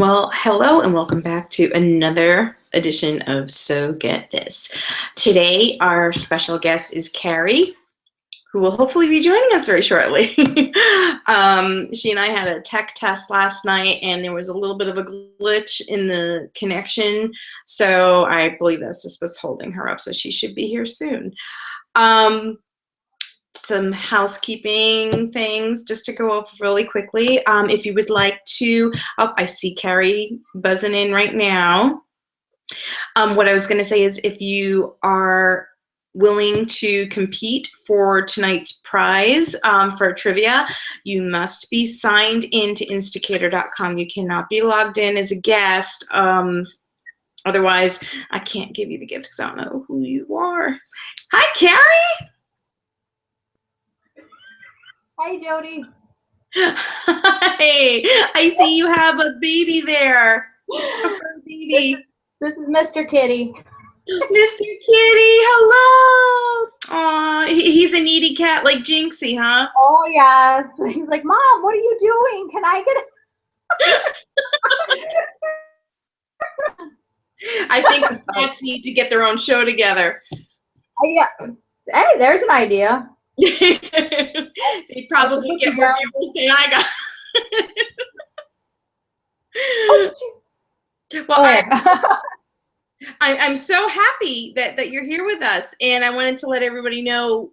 Well, hello and welcome back to another edition of So Get This. Today, our special guest is Carrie, who will hopefully be joining us very shortly. She and I had a tech test last night, and there was a little bit of a glitch in the connection, so I believe that's just what's holding her up, so she should be here soon. Some housekeeping things just to go over really quickly. If you would like to, oh, I see Carrie buzzing in right now. What I was going to say is if you are willing to compete for tonight's prize for trivia, you must be signed into Insticator.com. You cannot be logged in as a guest. Otherwise, I can't give you the gift because I don't know who you are. Hi, Carrie. Hi, Jody. Hey, I see you have a baby there. A fur baby. This is Mr. Kitty. Mr. Kitty, hello. Aw, he's a needy cat like Jinxie, huh? Oh, yes. He's like, Mom, what are you doing? Can I get I think cats need to get their own show together. Yeah. Hey, there's an idea. They probably get more views than I got. Well, I'm so happy that you're here with us, and I wanted to let everybody know,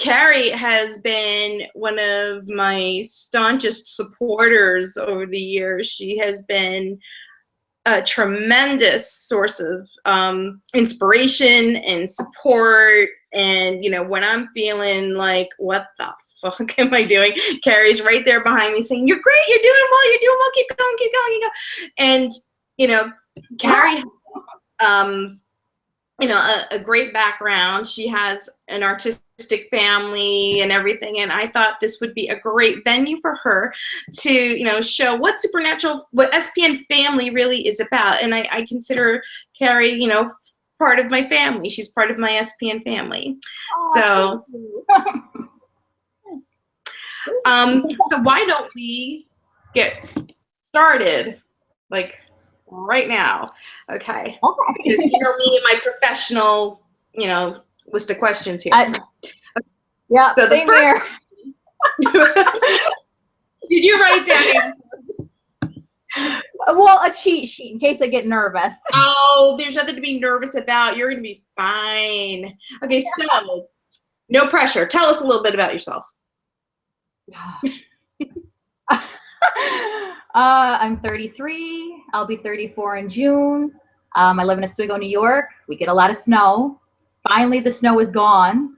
Carrie has been one of my staunchest supporters over the years. She has been a tremendous source of inspiration and support. And, when I'm feeling like, what the fuck am I doing? Carrie's right there behind me saying, you're great, you're doing well, keep going, keep going, keep going. And, Carrie, a great background. She has an artistic family and everything. And I thought this would be a great venue for her to, show what SPN family really is about. And I consider Carrie, part of my family. She's part of my SPN family. Oh, So why don't we get started, like right now? Okay. Because me and my professional, list of questions here. Yeah, so same here. Did you write down? Well, a cheat sheet in case I get nervous. Oh, there's nothing to be nervous about. You're going to be fine. Okay, so no pressure. Tell us a little bit about yourself. I'm 33. I'll be 34 in June. I live in Oswego, New York. We get a lot of snow. Finally, the snow is gone.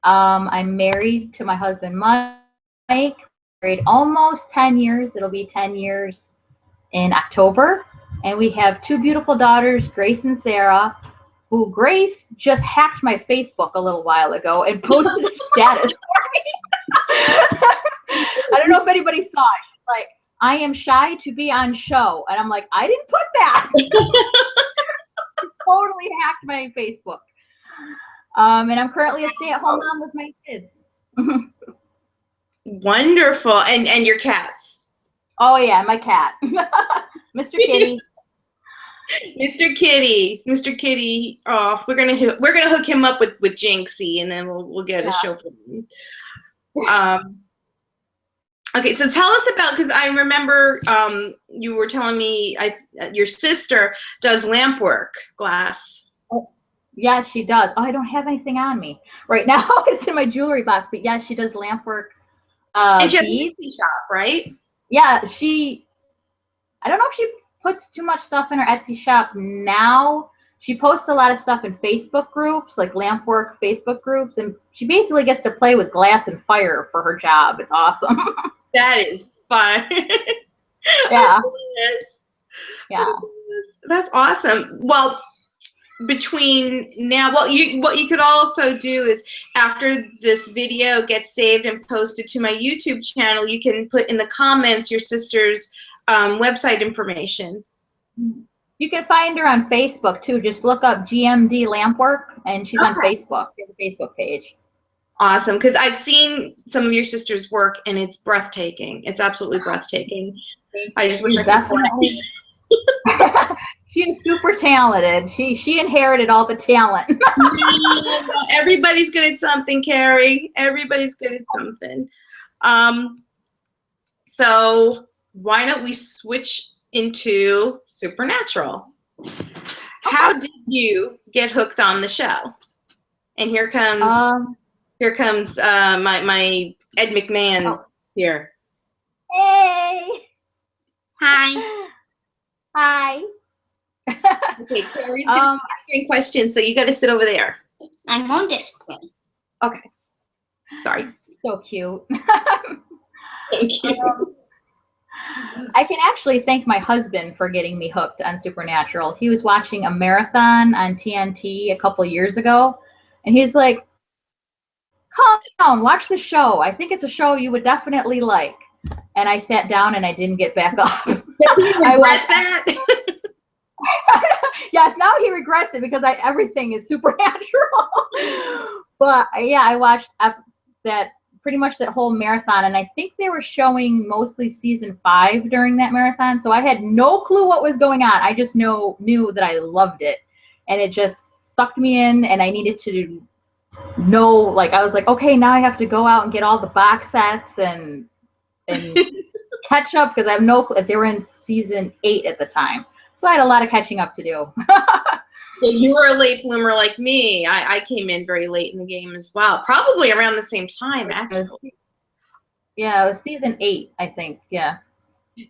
I'm married to my husband, Mike. Married almost 10 years. It'll be 10 years in October. And we have two beautiful daughters, Grace and Sarah, who Grace just hacked my Facebook a little while ago and posted a status for me. I don't know if anybody saw it. She's like, I am shy to be on show. And I'm like, I didn't put that. Totally hacked my Facebook. And I'm currently a stay-at-home mom with my kids. Wonderful. And your cats? Oh, yeah, my cat. Mr. Kitty. Mr. Kitty. Mr. Kitty. Oh, we're gonna hook him up with Jinxie, and then we'll get a show for him. Okay, so tell us about, because I remember you were telling me your sister does lamp work, glass. Oh, yeah, she does. Oh, I don't have anything on me right now. It's in my jewelry box, but yeah, she does lamp work. And she has a Etsy shop, right? Yeah, I don't know if she puts too much stuff in her Etsy shop now. She posts a lot of stuff in Facebook groups, like lamp work Facebook groups, and she basically gets to play with glass and fire for her job. It's awesome. That is fun. Yeah. Yeah. That's awesome. Well, between now, what you could also do is, after this video gets saved and posted to my YouTube channel, you can put in the comments your sister's website information. You can find her on Facebook too. Just look up GMD Lampwork, and she's on Facebook. She has a Facebook page. Awesome, because I've seen some of your sister's work, and it's breathtaking. It's absolutely breathtaking. I just wish She's I could afford definitely it. she is super talented. She inherited all the talent. No, everybody's good at something, Carrie. Everybody's good at something. Um, so why don't we switch into Supernatural? How Okay. did you get hooked on the show? And Um. here comes my Ed McMahon Oh. here. Hey. Hi, Hi. Okay, Carrie's gonna be answering questions, so you got to sit over there. I'm on this one. Okay, sorry. So cute. Thank you. I can actually thank my husband for getting me hooked on Supernatural. He was watching a marathon on TNT a couple years ago, and he's like, "Calm down, watch the show. I think it's a show you would definitely like." And I sat down and I didn't get back up. Does he regret that? Yes, now he regrets it because everything is supernatural. But yeah, I watched that pretty much that whole marathon, and I think they were showing mostly season 5 during that marathon. So I had no clue what was going on. I just knew that I loved it, and it just sucked me in, and I needed to know. Like I was like, okay, now I have to go out and get all the box sets and catch up because I have no clue. They were in season 8 at the time. So I had a lot of catching up to do. Yeah, you were a late bloomer like me. I came in very late in the game as well. Probably around the same time, actually. It was season 8, I think. Yeah.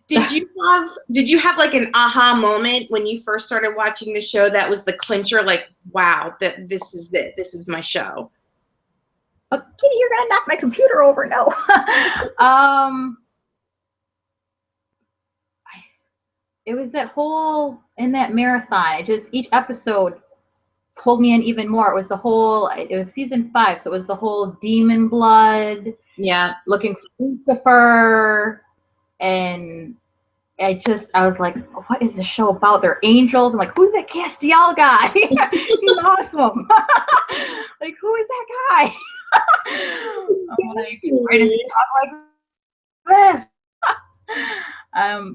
Did you have like an aha moment when you first started watching the show that was the clincher, like, wow, that this is it. This is my show. Oh, Kitty, you're gonna knock my computer over. No. It was that whole in that marathon. It just each episode pulled me in even more. It was season 5, so it was the whole demon blood, Yeah. looking for Lucifer, and I was like, what is the show about? They're angels. I'm like, who's that Castiel guy? He's awesome. Like, who is that guy? I'm like, why does he talk like this?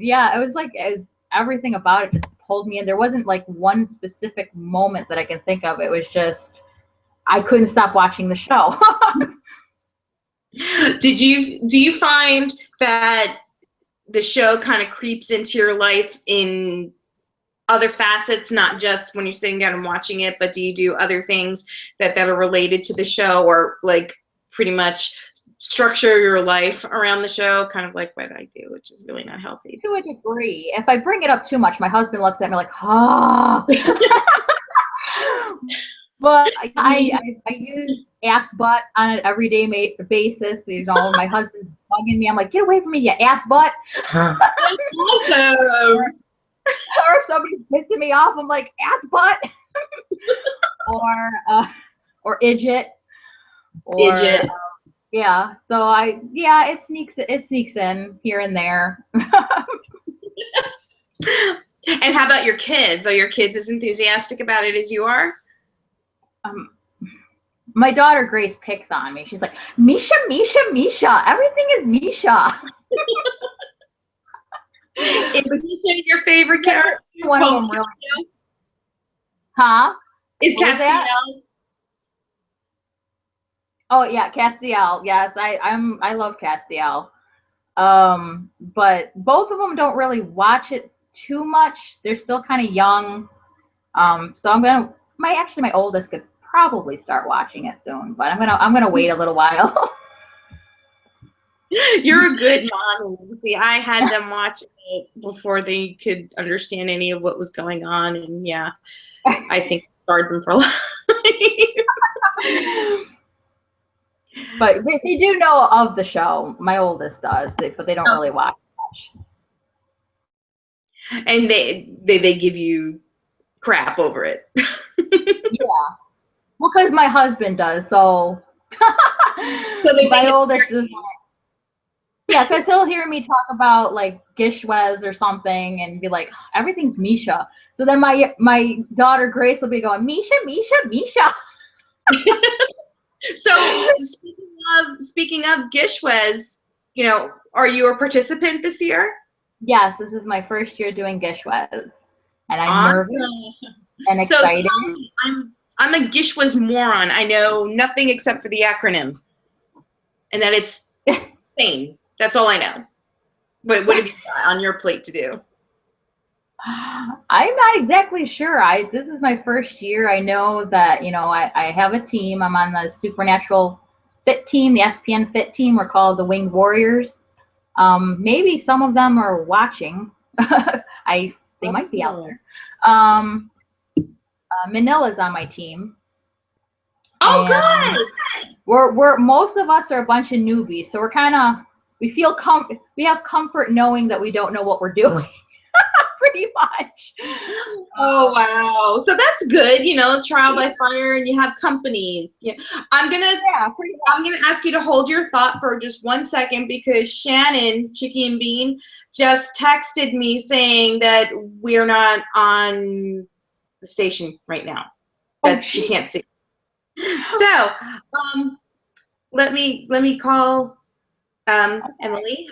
Yeah, it was everything about it just pulled me in. There wasn't like one specific moment that I can think of. It was just I couldn't stop watching the show. Do you find that the show kind of creeps into your life in other facets, not just when you're sitting down and watching it, but do you do other things that are related to the show, or like pretty much structure your life around the show, kind of like what I do, which is really not healthy? To a degree. If I bring it up too much, my husband looks at me like, ah. But I use ass butt on an everyday basis. You know, my husband's bugging me. I'm like, get away from me, you ass butt. Awesome. Or if somebody's pissing me off, I'm like, ass butt. Or idjit. Or Idjit. yeah. So it sneaks in here and there. And how about your kids? Are your kids as enthusiastic about it as you are? My daughter Grace picks on me. She's like, Misha, Misha, Misha. Everything is Misha. Is Misha your favorite character? One of them really. Huh? Is What was that? Castiel? Oh yeah, Castiel. Yes, I love Castiel. But both of them don't really watch it too much. They're still kind of young. So my oldest could probably start watching it soon, but I'm gonna wait a little while. You're a good mommy. See, I had them watch it before they could understand any of what was going on, and yeah, I think it scarred them for life. But they do know of the show. My oldest does, but they don't really watch much. And they give you crap over it. Yeah. Well, because my husband does, so my oldest is like, yeah, because he'll hear me talk about like Gishwez or something and be like, everything's Misha. So then my daughter Grace will be going, Misha, Misha, Misha. So speaking of Gishwas, are you a participant this year? Yes, this is my first year doing Gishwas, and I'm Awesome. nervous and So excited. tell me, I'm a Gishwas moron. I know nothing except for the acronym, and that it's insane. That's all I know. What have you got on your plate to do? I'm not exactly sure. This is my first year. I know that, I have a team. I'm on the Supernatural Fit team, the SPN Fit team. We're called the Winged Warriors. Maybe some of them are watching. They might be out there. Manila's on my team. Oh, And good. we're most of us are a bunch of newbies, so we have comfort knowing that we don't know what we're doing. Pretty much. Oh, wow. So that's good, trial by fire, and you have company. Yeah. I'm gonna ask you to hold your thought for just 1 second, because Shannon, Chicky and Bean, just texted me saying that we're not on the station right now. That she can't see. So, let me call Emily.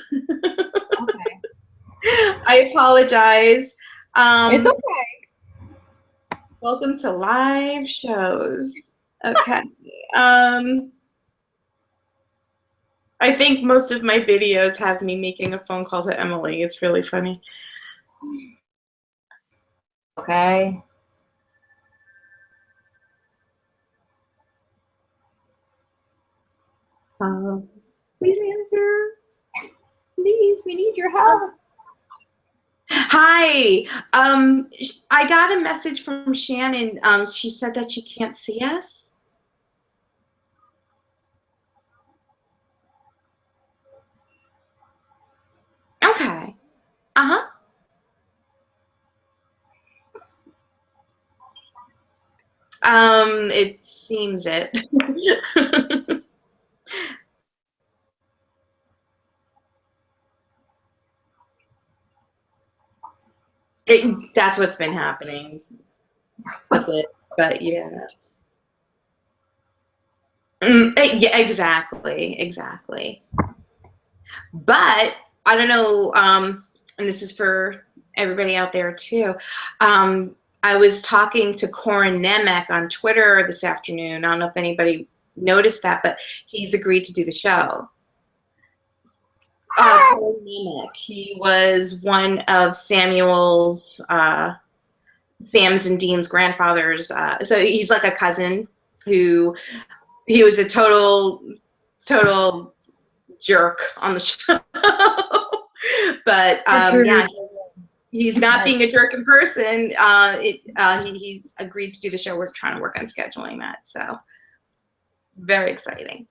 Okay. I apologize. It's okay. Welcome to live shows. Okay. I think most of my videos have me making a phone call to Emily. It's really funny. Okay. Please answer. Please, we need your help. Hi. I got a message from Shannon. She said that she can't see us. Okay. Uh-huh. It seems it. That's what's been happening a bit, but yeah. Yeah, exactly. But I don't know, and this is for everybody out there too. I was talking to Corin Nemec on Twitter this afternoon. I don't know if anybody noticed that, but he's agreed to do the show. Corin Nemec, he was one of Sam's and Dean's grandfathers. So he's like a cousin who he was a total jerk on the show. But yeah, he's not being a jerk in person. He's agreed to do the show. We're trying to work on scheduling that, so very exciting.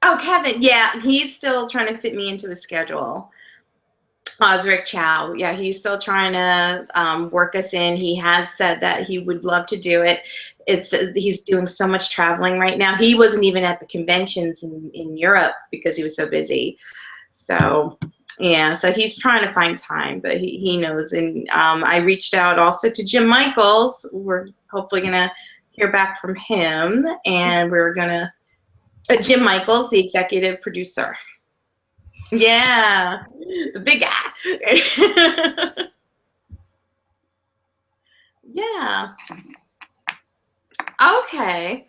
Oh, Kevin, yeah, he's still trying to fit me into his schedule. Osric Chow, yeah, he's still trying to work us in. He has said that he would love to do it. He's doing so much traveling right now. He wasn't even at the conventions in Europe because he was so busy. So yeah, so he's trying to find time, but he knows. And I reached out also to Jim Michaels. We're hopefully gonna hear back from him, and we're gonna Jim Michaels, the executive producer. Yeah, the big guy. Yeah. Okay.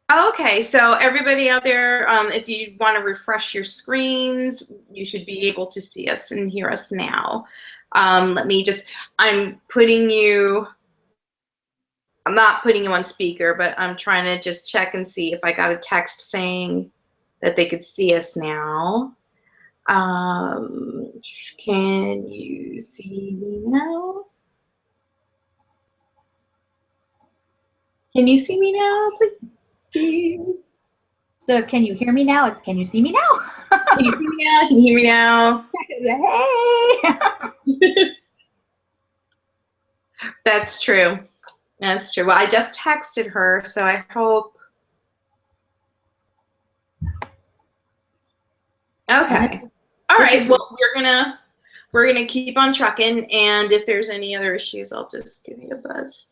Okay, so everybody out there, if you want to refresh your screens, you should be able to see us and hear us now. I'm not putting you on speaker, but I'm trying to just check and see if I got a text saying that they could see us now. Can you see me now? Can you see me now, please? So can you hear me now? Can you see me now? Can you see me now? Can you hear me now? Hey! That's true. That's true. Well, I just texted her, so I hope. Okay. right. Well, we're gonna keep on trucking, and if there's any other issues, I'll just give you a buzz.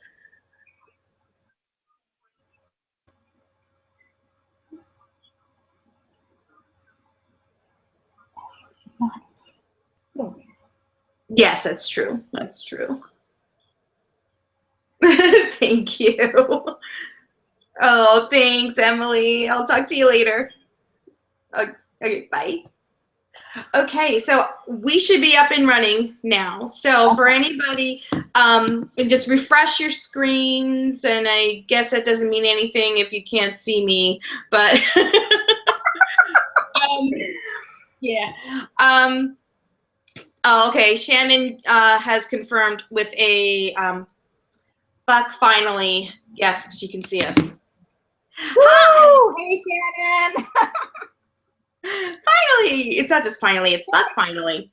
Yes, that's true. That's true. Thank you. Oh, thanks, Emily. I'll talk to you later. Okay, bye. Okay, so we should be up and running now. So for anybody, just refresh your screens, and I guess that doesn't mean anything if you can't see me, but yeah. Oh, okay, Shannon has confirmed with a Buck finally. Yes, she can see us. Woo! Hey, Shannon. Finally, it's not just finally, it's Buck finally.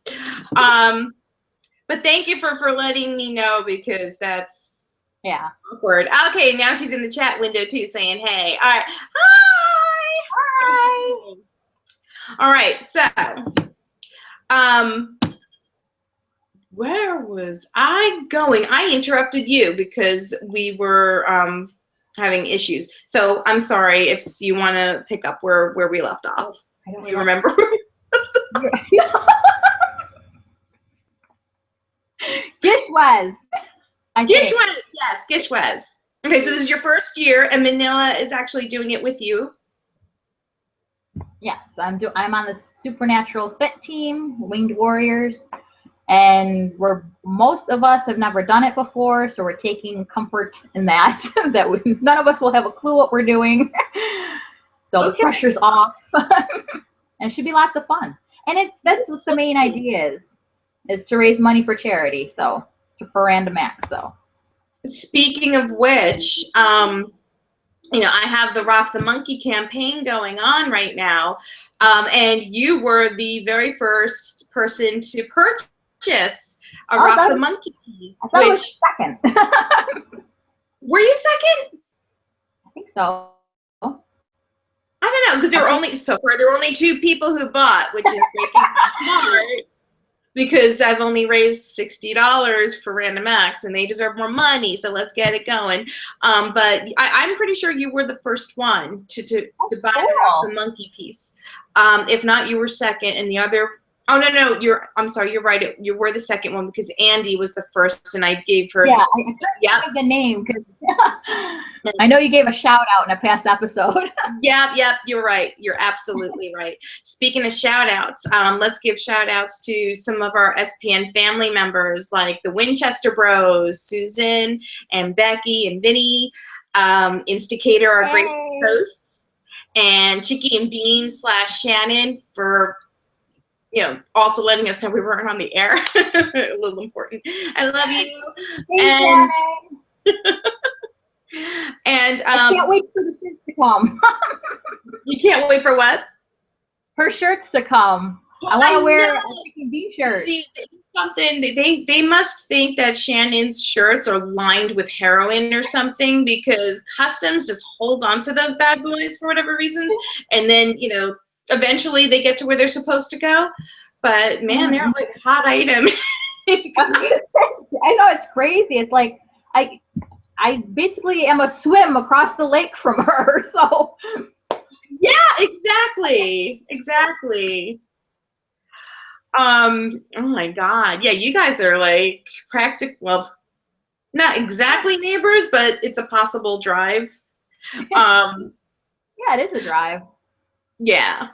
But thank you for letting me know, because that's awkward. Okay, now she's in the chat window too, saying hey. All right, hi. All right, so where was I going? I interrupted you because we were having issues. So I'm sorry if you want to pick up where we left off. I don't remember. Gishwas. Gishwas, yes, Gishwas. Okay, so this is your first year, and Manila is actually doing it with you. Yes, I'm on the Supernatural Fit team, Winged Warriors, and most of us have never done it before, so we're taking comfort in that none of us will have a clue what we're doing. So the pressure's off. And it should be lots of fun. And that's what the main idea is to raise money for charity, so for Random Acts. So speaking of which, I have the Rock the Monkey campaign going on right now, and you were the very first person to purchase a Rock the Monkey piece. I thought I was second. Were you second? I think so. I don't know, because there were only 2 people who bought, which is breaking my heart, because I've only raised $60 for Random Acts, and they deserve more money, so let's get it going. But I'm pretty sure you were the first one to buy the monkey piece. If not, you were second, and the other. Oh no, I'm sorry, you're right. You were the second one, because Andy was the first, and I gave her. Yeah, I gave the name because I know you gave a shout out in a past episode. Yep, you're right. You're absolutely right. Speaking of shout outs, let's give shout outs to some of our SPN family members, like the Winchester Bros, Susan and Becky and Vinny, Instigator, our great hosts, and Chicky and Beans / Shannon for also letting us know we weren't on the air. A little important. I love you. And I can't wait for the shirts to come. You can't wait for what? For shirts to come. I want to wear a Chicky Bee shirt. See, something they must think that Shannon's shirts are lined with heroin or something, because Customs just holds on to those bad boys for whatever reasons, and then eventually they get to where they're supposed to go. But man, they're like a hot item. I know, it's crazy. It's like I basically am a swim across the lake from her. So yeah, exactly. Oh my God. Yeah, you guys are like well, not exactly neighbors, but it's a possible drive. Yeah, it is a drive. Yeah.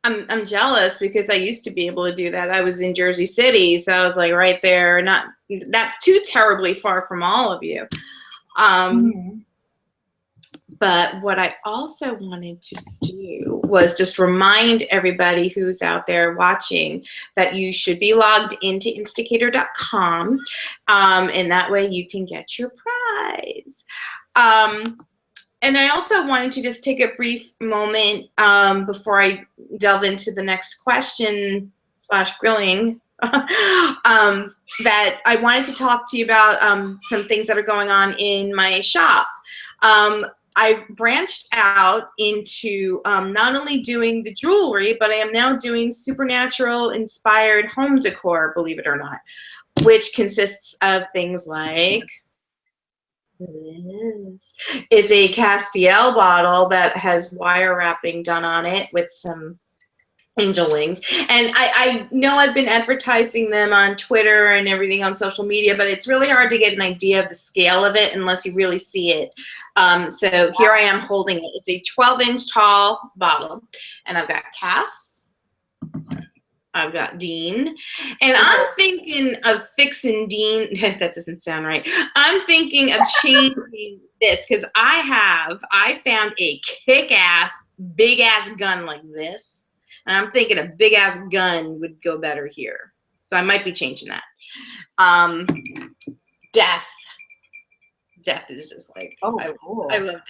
I'm jealous, because I used to be able to do that. I was in Jersey City, so I was like right there, not too terribly far from all of you. But what I also wanted to do was just remind everybody who's out there watching that you should be logged into instigator.com, and that way you can get your prize. And I also wanted to just take a brief moment before I delve into the next question / grilling, that I wanted to talk to you about some things that are going on in my shop. I've branched out into not only doing the jewelry, but I am now doing supernatural inspired home decor, believe it or not, which consists of things like this is a Castiel bottle that has wire wrapping done on it with some angel wings. And I know I've been advertising them on Twitter and everything on social media, but it's really hard to get an idea of the scale of it unless you really see it. So here I am holding it. It's a 12-inch tall bottle. And I've got Cass. I've got Dean. And I'm thinking of fixing Dean. That doesn't sound right. I'm thinking of changing this because I found a kick-ass, big-ass gun like this. And I'm thinking a big-ass gun would go better here. So I might be changing that. Death. Death is just like, cool. I love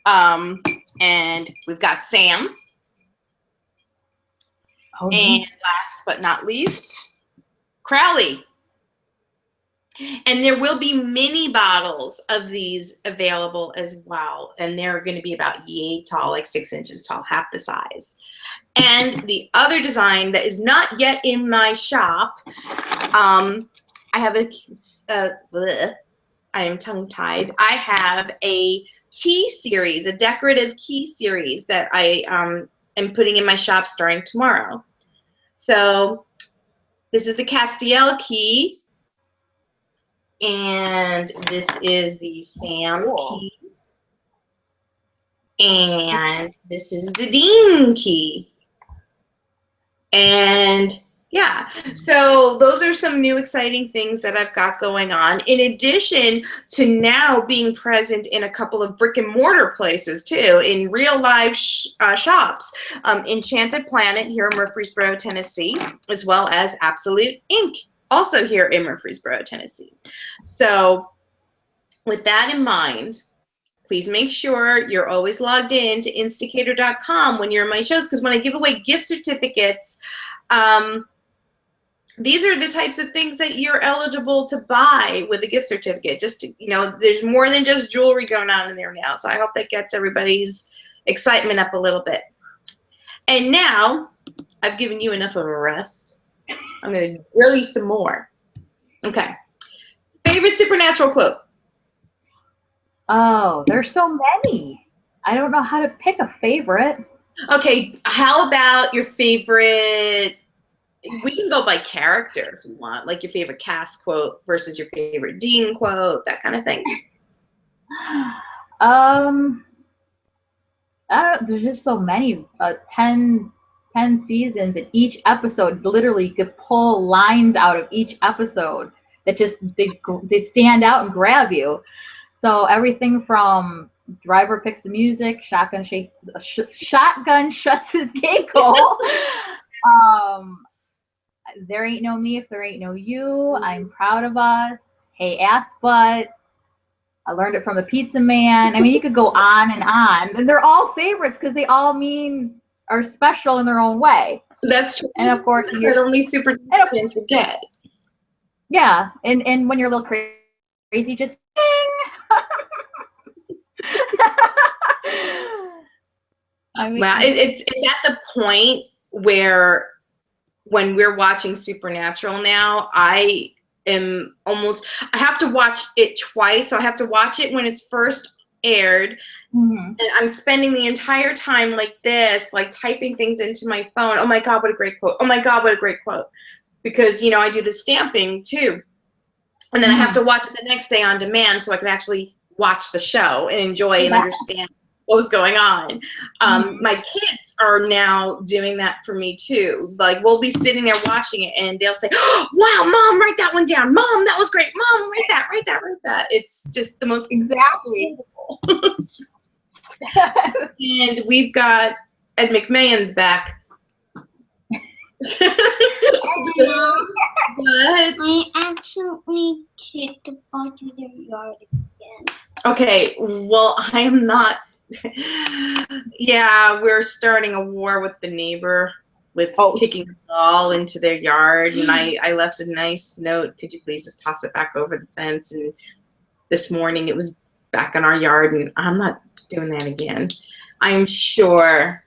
death. And we've got Sam. And last but not least, Crowley. And there will be mini bottles of these available as well. And they're going to be about yay tall, like 6 inches tall, half the size. And the other design that is not yet in my shop, I have I am tongue-tied. I have a key series, a decorative key series that I am putting in my shop starting tomorrow. So this is the Castiel key. And this is the Sam key. And this is the Dean key. And yeah, so those are some new exciting things that I've got going on. In addition to now being present in a couple of brick and mortar places too, in real life shops, Enchanted Planet here in Murfreesboro, Tennessee, as well as Absolute Ink, also here in Murfreesboro, Tennessee. So with that in mind, please make sure you're always logged in to Instacator.com when you're in my shows, because when I give away gift certificates, these are the types of things that you're eligible to buy with a gift certificate. Just to, you know, there's more than just jewelry going on in there now. So I hope that gets everybody's excitement up a little bit. And now I've given you enough of a rest. I'm going to grill you some more. Okay. Favorite supernatural quote? Oh, there's so many. I don't know how to pick a favorite. Okay, how about your favorite? We can go by character if you want, like your favorite Cass quote versus your favorite Dean quote, that kind of thing. There's just so many. 10 seasons, and each episode, literally, you could pull lines out of each episode that just they stand out and grab you. So everything from driver picks the music, shotgun shuts his gate goal. There ain't no me if there ain't no you. I'm proud of us. Hey, ass butt. I learned it from the pizza man. I mean, you could go on. And they're all favorites because they all are special in their own way. That's true. And of course, that only super fans would get. Yeah, and when you're a little crazy, just I mean, wow, it's at the point where when we're watching Supernatural now, I have to watch it twice. So I have to watch it when it's first aired. And I'm spending the entire time like this, like typing things into my phone. Oh my God, what a great quote. Oh my God, what a great quote. Because, you know, I do the stamping too. And then I have to watch it the next day on demand so I can actually watch the show and enjoy and understand what was going on. My kids are now doing that for me too. Like, we'll be sitting there watching it and they'll say, oh, wow, Mom, write that one down. Mom, that was great. Mom, write that. It's just the most exactly. And we've got Ed McMahon's back. But I actually kicked the ball to the yard again. Okay, well, I am not. Yeah, we're starting a war with the neighbor with kicking the ball into their yard, and I left a nice note. Could you please just toss it back over the fence? And this morning it was back in our yard, and I'm not doing that again. I'm sure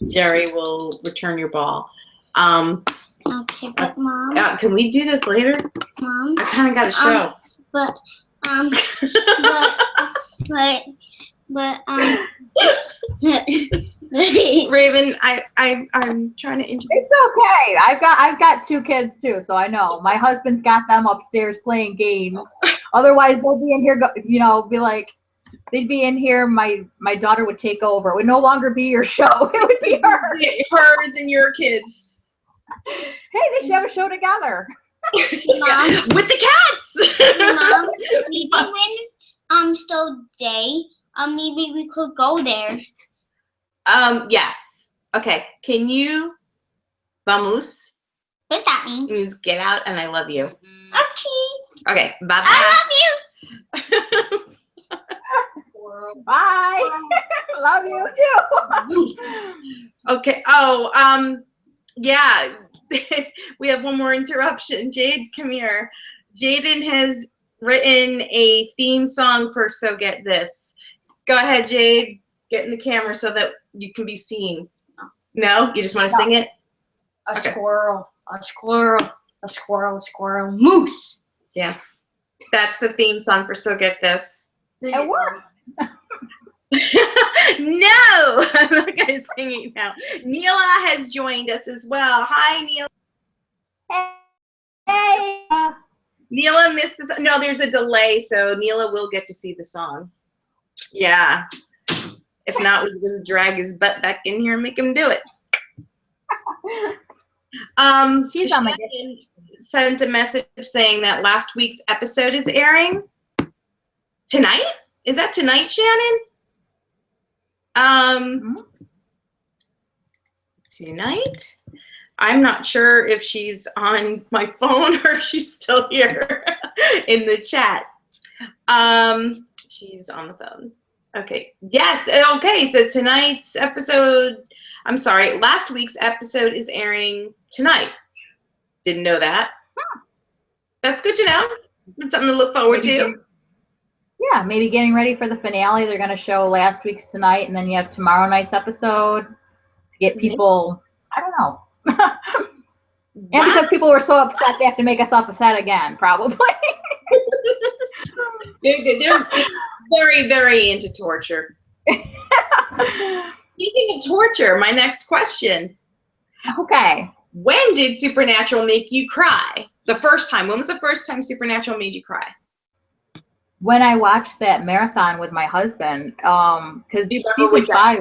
Jerry will return your ball. Okay, but Mom, Can we do this later? Mom, I kind of got a show. but but Raven, I'm trying to introduce. It's okay. I've got 2 kids too, so I know. My husband's got them upstairs playing games. Otherwise, they'll be in here, be like, they'd be in here. My daughter would take over. It would no longer be your show. It would be hers and your kids. Hey, they should have a show together. Mom, with the cats. Mom, maybe when it's still day, maybe we could go there. Yes. Okay. Can you, vamos? What's that mean? It means get out and I love you. Okay. Okay. Bye bye. I love you. Bye. Love you too. Okay. Oh, yeah. We have one more interruption. Jade, come here. Jaden has written a theme song for So Get This. Go ahead, Jade. Get in the camera so that you can be seen. No? You just want to sing it? A squirrel, a squirrel, a squirrel, a squirrel, moose. Yeah. That's the theme song for So Get This. It works. No! I'm not going to sing it now. Neela has joined us as well. Hi, Neela. Hey. Neela missed this. No, there's a delay, so Neela will get to see the song. Yeah. If not, we can just drag his butt back in here and make him do it. She's on my sent a message saying that last week's episode is airing tonight. Is that tonight, Shannon? Tonight. I'm not sure if she's on my phone or she's still here in the chat. She's on the phone. Okay. Yes. Okay. So tonight's episode, I'm sorry, last week's episode is airing tonight. Didn't know that. That's good to know. It's something to look forward to. Yeah, maybe getting ready for the finale. They're going to show last week's tonight, and then you have tomorrow night's episode to get people, I don't know. And because people were so upset, they have to make us upset again, probably. They're very, very into torture. Speaking of torture, my next question. Okay. When did Supernatural make you cry? The first time. When was the first time Supernatural made you cry? When I watched that marathon with my husband, because season 5,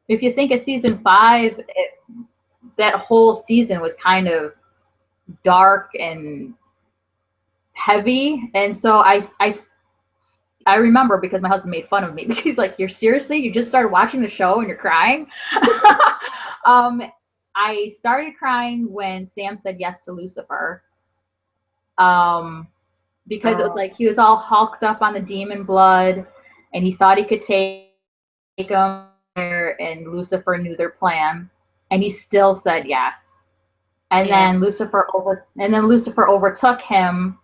if you think of season 5, that whole season was kind of dark and heavy, and so I remember because my husband made fun of me because he's like, "You're seriously? You just started watching the show and you're crying?" I started crying when Sam said yes to Lucifer. Because it was like he was all hulked up on the demon blood, and he thought he could take him there, and Lucifer knew their plan, and he still said yes. And then Lucifer overtook him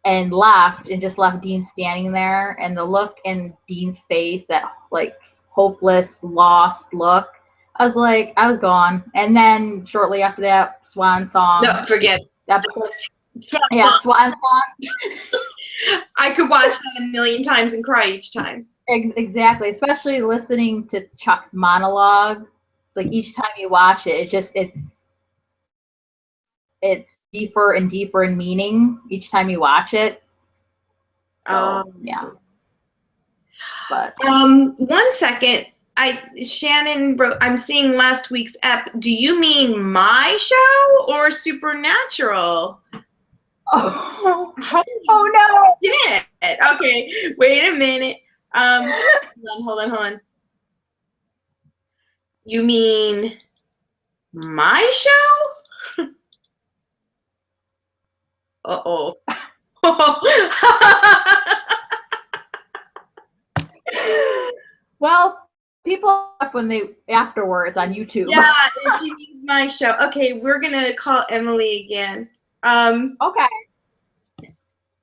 and left, and just left Dean standing there. And the look in Dean's face, that like hopeless, lost look, I was gone. And then shortly after that, Swan Song. No, forget that. Swan Song. I could watch that a million times and cry each time. Exactly, especially listening to Chuck's monologue. It's like each time you watch it, it's deeper and deeper in meaning each time you watch it. So, yeah. But 1 second. Shannon wrote, I'm seeing last week's ep. Do you mean my show or Supernatural? Oh no. Yeah. Okay. Wait a minute. Hold on. You mean my show? Uh-oh. Well, people when they afterwards on YouTube. Yeah, she means my show. Okay, we're gonna call Emily again. Okay.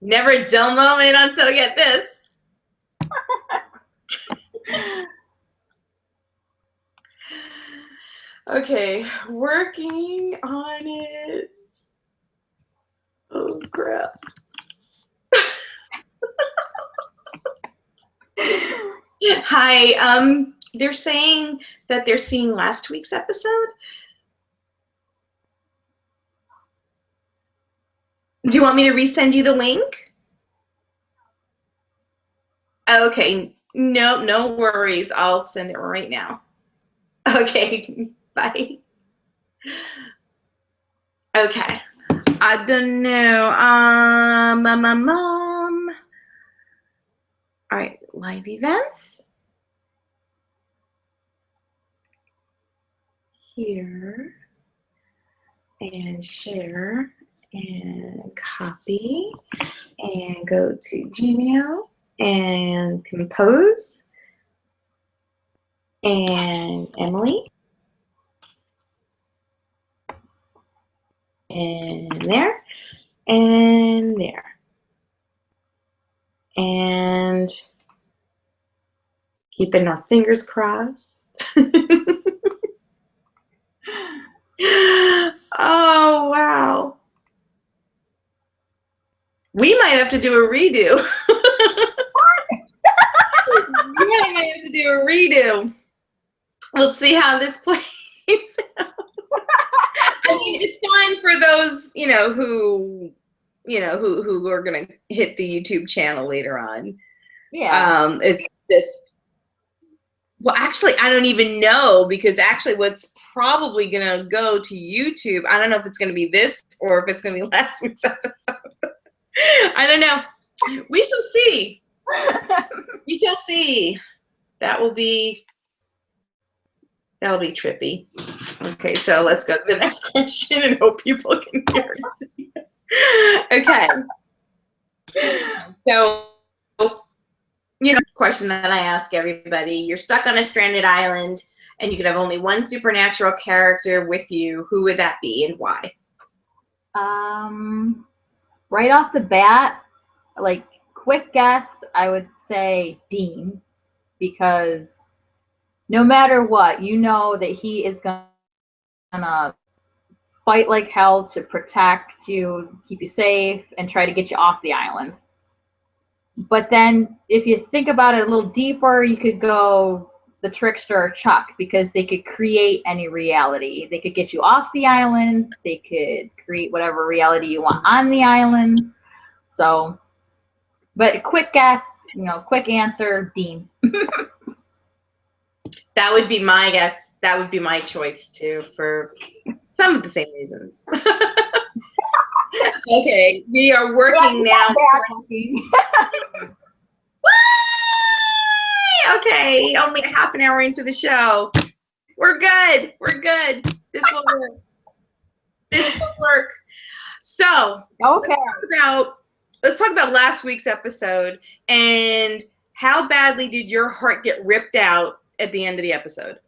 Never a dull moment until I get this. Okay, working on it. Oh crap. Hi, they're saying that they're seeing last week's episode. Do you want me to resend you the link? Okay, no worries. I'll send it right now. Okay, bye. Okay, I don't know. All right, live events. Here. And share and copy and go to Gmail and compose and Emily and there and there and keeping our fingers crossed. Oh wow, we might have to do a redo. We might have to do a redo. We'll see how this plays out. I mean, it's fine for those, who are gonna hit the YouTube channel later on. Yeah. It's just, well, actually, I don't even know, because actually what's probably gonna go to YouTube, I don't know if it's gonna be this or if it's gonna be last week's episode. I don't know. We shall see. We shall see. That'll be trippy. Okay, so let's go to the next question and hope people can hear it. Okay. So, question that I ask everybody: you're stuck on a stranded island and you could have only one supernatural character with you. Who would that be and why? Right off the bat, like, quick guess, I would say Dean, because no matter what, you know that he is gonna fight like hell to protect you, keep you safe, and try to get you off the island. But then, if you think about it a little deeper, you could go the trickster or Chuck, because they could create any reality. They could get you off the island. They could create whatever reality you want on the island. So, but quick guess, quick answer, Dean. That would be my guess. That would be my choice too, for some of the same reasons. Okay, we are working now. Okay, only a half an hour into the show. We're good. We're good. This will work. This will work. So, okay. Let's talk about last week's episode and how badly did your heart get ripped out at the end of the episode?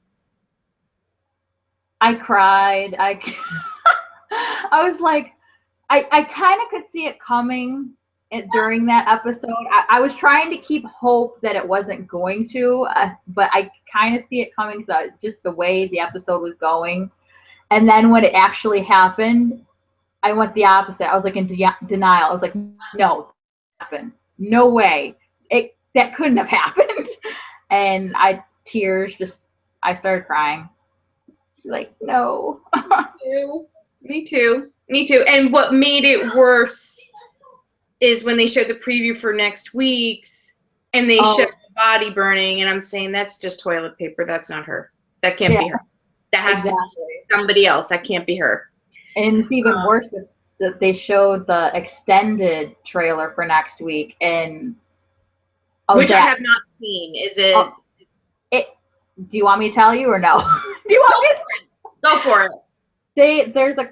I cried. I was like, I kind of could see it coming during that episode. I was trying to keep hope that it wasn't going to, but I kind of see it coming, just the way the episode was going. And then when it actually happened, I went the opposite. I was like in denial. I was like, no, happened. No way. That couldn't have happened. And I started crying. Like, no. Me too. And what made it worse is when they showed the preview for next week's and they showed the body burning, and I'm saying that's just toilet paper. That's not her. That can't be her. That has to be somebody else. That can't be her. And it's even worse that they showed the extended trailer for next week, and which I have not seen. Is it? Do you want me to tell you or no? Do you want me to? Go for it. There's a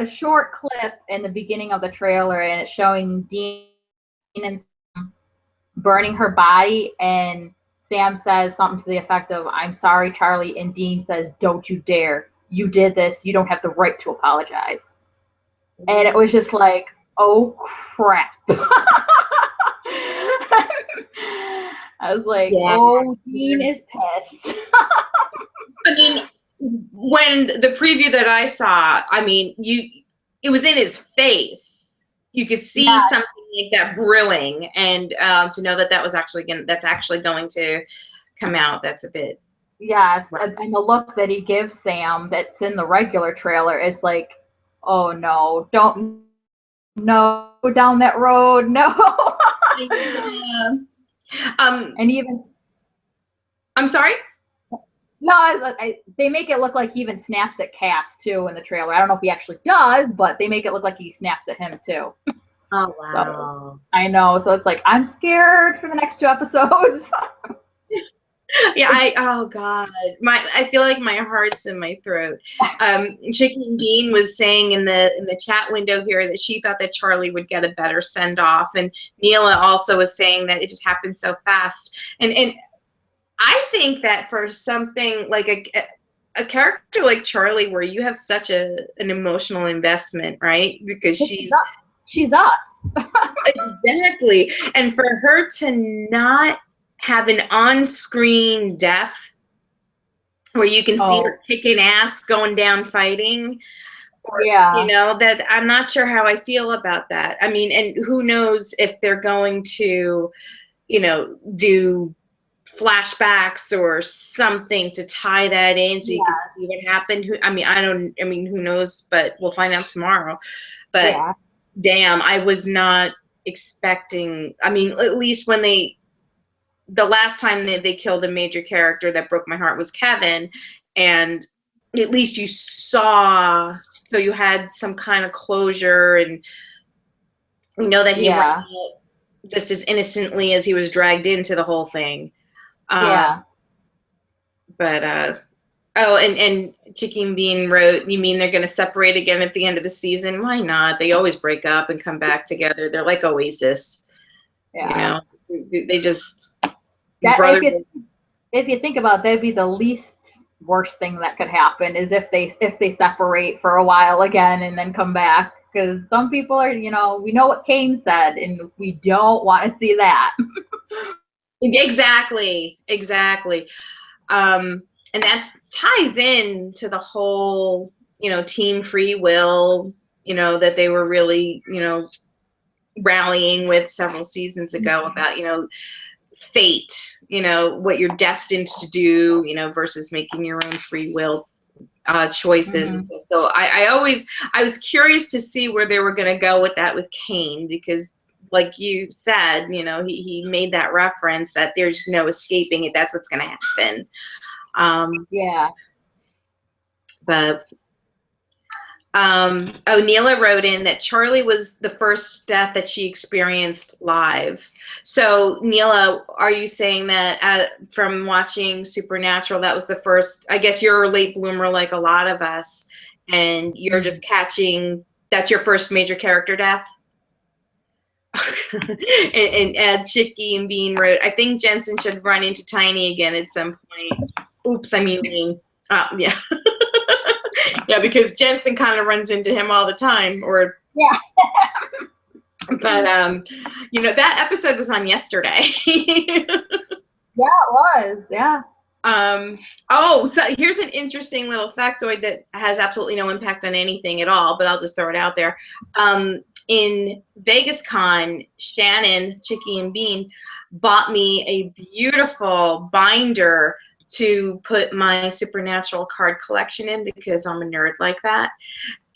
short clip in the beginning of the trailer, and it's showing Dean and Sam burning her body, and Sam says something to the effect of, "I'm sorry, Charlie," and Dean says, "Don't you dare. You did this. You don't have the right to apologize." And it was just like, oh crap. I was like, Yeah. oh, Dean is pissed. I mean, when the preview that I saw, I mean, it was in his face. You could see Yeah. something like that brewing, and to know that that's actually going to come out, that's a bit. Yes, Right. and the look that he gives Sam that's in the regular trailer is like, oh no, don't no go down that road, no. Yeah. And even I'm sorry? no, they make it look like he even snaps at Cass too in the trailer. I don't know if he actually does, but they make it look like he snaps at him too. Oh, So wow. I know. So it's like I'm scared for the next 2 episodes. Yeah, oh God, I feel like my heart's in my throat. Chicken Bean was saying in the chat window here that she thought that Charlie would get a better send off, and Neela also was saying that it just happened so fast. And I think that for something like a character like Charlie, where you have such an emotional investment, right? Because She's us. exactly, and for her to not have an on-screen death where you can see her kicking ass going down fighting, or Yeah. that I'm not sure how I feel about that. I mean, and who knows if they're going to do flashbacks or something to tie that in so you can see what happened. Who knows, but we'll find out tomorrow. But Yeah. damn, I was not expecting, I mean, at least when the last time they killed a major character that broke my heart was Kevin, and at least you saw, so you had some kind of closure, and you know that he went out just as innocently as he was dragged into the whole thing. But oh, and Chicken Bean wrote, you mean they're going to separate again at the end of the season? Why not? They always break up and come back together. They're like Oasis. They just if you think about it, that'd be the least worst thing that could happen is if they separate for a while again and then come back, because some people are, we know what Kane said and we don't want to see that. Exactly. And that ties in to the whole, team free will, that they were really, rallying with several seasons ago about, fate, what you're destined to do, versus making your own free will choices. Mm-hmm. And so I was curious to see where they were going to go with that with Kane, because like you said, he made that reference that there's no escaping it. That's what's going to happen. But Neela wrote in that Charlie was the first death that she experienced live. So Neela, are you saying that from watching Supernatural, that was the first? I guess you're a late bloomer like a lot of us, and you're just catching, that's your first major character death? and Chicky and Bean wrote, I think Jensen should run into Tiny again at some point. Oops, I mean, yeah. Yeah, because Jensen kind of runs into him all the time, but that episode was on yesterday. Yeah, it was. Yeah. So here's an interesting little factoid that has absolutely no impact on anything at all, but I'll just throw it out there. In Vegas Con, Shannon, Chicky and Bean bought me a beautiful binder to put my Supernatural card collection in, because I'm a nerd like that.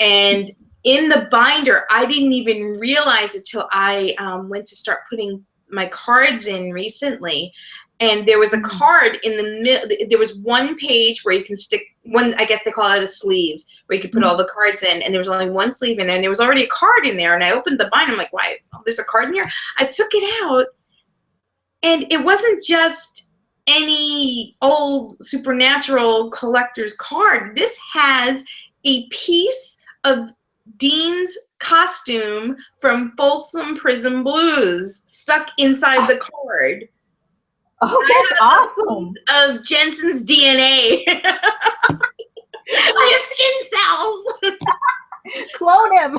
And in the binder, I didn't even realize it till I went to start putting my cards in recently. And there was a card in the middle. There was one page where you can stick one, I guess they call it a sleeve, where you could put all the cards in. And there was only one sleeve in there. And there was already a card in there. And I opened the binder. I'm like, why? Oh, there's a card in here? I took it out. And it wasn't just any old Supernatural collector's card. This has a piece of Dean's costume from Folsom Prison Blues stuck inside the card. Oh, that's awesome. Of Jensen's DNA. I have skin cells. Clone him.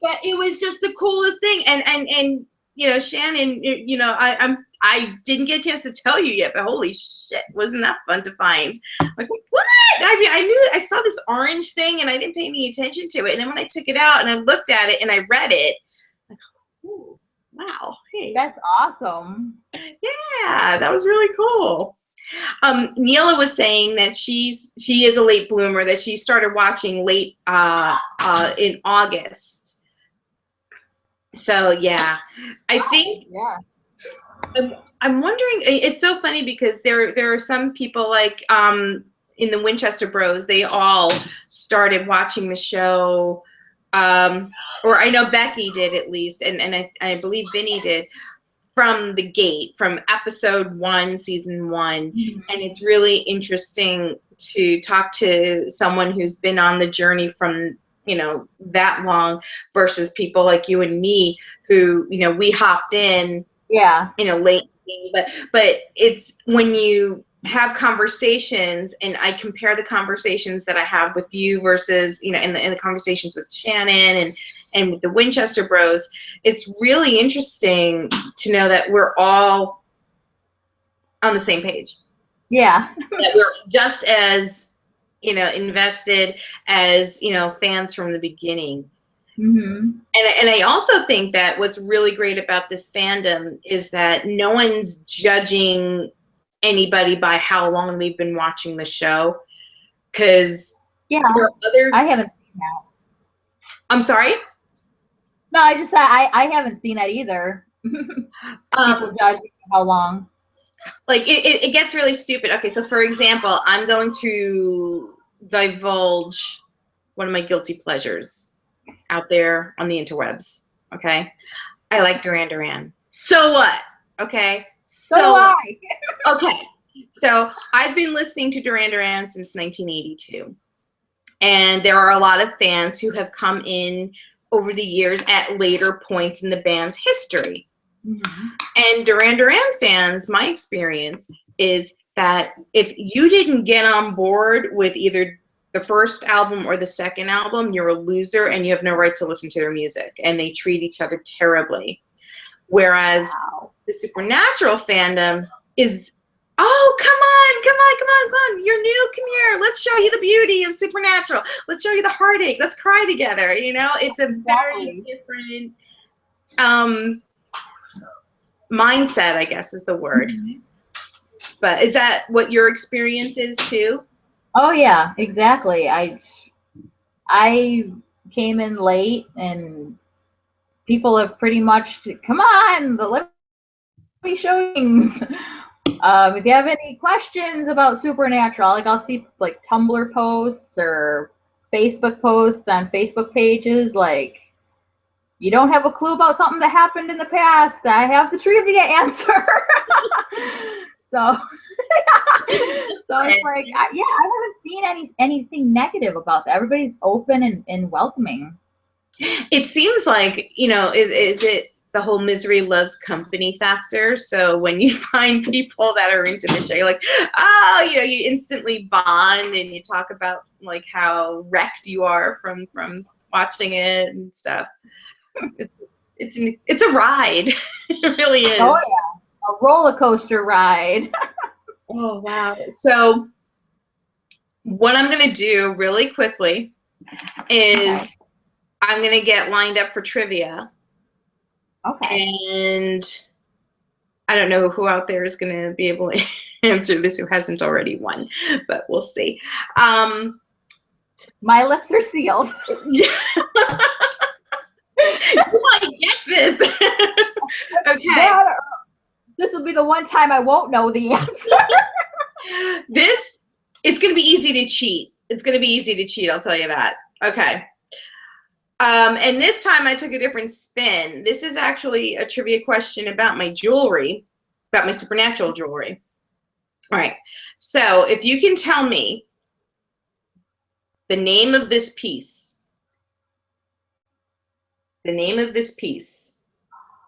But it was just the coolest thing. And Shannon, I didn't get a chance to tell you yet, but holy shit, wasn't that fun to find? Like, what? I mean, I saw this orange thing and I didn't pay any attention to it. And then when I took it out and I looked at it and I read it, like, ooh, wow, hey. That's awesome. Yeah, that was really cool. Neela was saying that she is a late bloomer, that she started watching late in August. So yeah, I think I'm wondering. It's so funny because there are some people like in the Winchester Bros. They all started watching the show, or I know Becky did at least, and I believe Vinny did. From the gate, from episode 1, season 1. Mm-hmm. And it's really interesting to talk to someone who's been on the journey from, that long versus people like you and me who, we hopped in, late. But it's when you have conversations, and I compare the conversations that I have with you versus, in the conversations with Shannon and with the Winchester Bros, it's really interesting to know that we're all on the same page. Yeah. That we're just as, invested as, fans from the beginning. Mm-hmm. And I also think that what's really great about this fandom is that no one's judging anybody by how long they've been watching the show. Because I haven't seen that. I'm sorry? No, I just said I haven't seen that either. People judging how long. Like it gets really stupid. Okay, so for example, I'm going to divulge one of my guilty pleasures out there on the interwebs. Okay, I like Duran Duran. So what? Okay, so why? Okay, so I've been listening to Duran Duran since 1982, and there are a lot of fans who have come in over the years at later points in the band's history. Mm-hmm. And Duran Duran fans, my experience is that if you didn't get on board with either the first album or the second album, you're a loser and you have no right to listen to their music. And they treat each other terribly. Whereas the Supernatural fandom is, oh, come on. You're new, come here. Let's show you the beauty of Supernatural. Let's show you the heartache. Let's cry together. It's a very different mindset, I guess is the word. Mm-hmm. But is that what your experience is too? Oh yeah, exactly. I came in late, and people have pretty much, come on, let me show you things. If you have any questions about Supernatural, like I'll see like Tumblr posts or Facebook posts on Facebook pages, like, you don't have a clue about something that happened in the past, I have the trivia answer. So it's like, I haven't seen anything negative about that. Everybody's open and welcoming. It seems like, is it the whole misery loves company factor? So when you find people that are into the show, you're like, oh, you instantly bond and you talk about like how wrecked you are from watching it and stuff. It's a ride. It really is. Oh yeah, a roller coaster ride. Oh wow. So what I'm gonna do really quickly is I'm gonna get lined up for trivia. Okay. And I don't know who out there is gonna be able to answer this who hasn't already won, but we'll see. My lips are sealed. You might get this. Okay. This will be the one time I won't know the answer. It's going to be easy to cheat. It's going to be easy to cheat, I'll tell you that. Okay. And this time I took a different spin. This is actually a trivia question about my jewelry, about my Supernatural jewelry. All right. So if you can tell me the name of this piece,